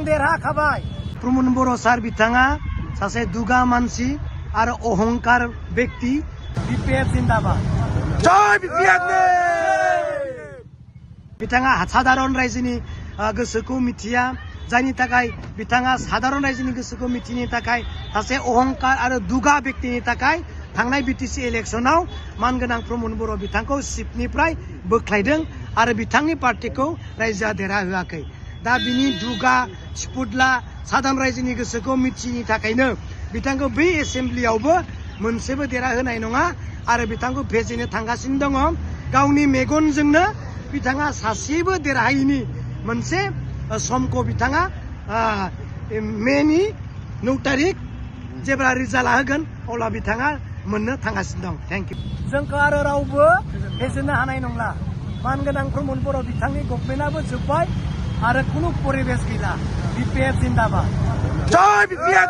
देरहाखाबाय प्रमद बर' सार बिथाङा सासे दुगा मानसि आरो अहंकार व्यक्ति बिपिएफ जिंदाबाद जय बिपिएफ बिथाङा साधारन रायजोनि गोसोखौ मिथिया जायनि थाखाय बिथाङा साधारन रायजोनि गोसोखौ मिथिनो थाखाय सासे अहंकार आरो दुगा व्यक्तिनि थाखाय थांनाय बिटिसि इलेक्शनाव मानगोनां प्रमद बर' बिथांखौ सिटनिफ्राय बोख्लायदों आरो बिथांनि पार्टिखौ रायजोआ देरहाहोआखै दा बिनि दुगा सिपुदला साधारन रायजोनि गोसोखौ मिथियैनि थाखायनो बिथांखौ बै एसेम्ब्लियावबो मोनसेबो देरहाहोनाय नङा आरो बिथांखौ भेजेनो थांगासिनो दङ गावनि मेगनजोंनो बिथाङा सासेबो देरहायैनि मोनसे समखौ बिथाङा मेनि 9 तारिख जेब्ला रिजाल्ट होगोन अब्ला बिथाङा मोननो थांगासिनो दं थेंक इउ जोंखौ आरो रावबो फेजेननो हानाय नंला मानगोनां प्रमद बर' बिथांनि गभर्नमेन्टआबो जोब्बाय आरो खुनु परिबेस गैला बिपिएफ जिंदाबाद जय बिपिएफ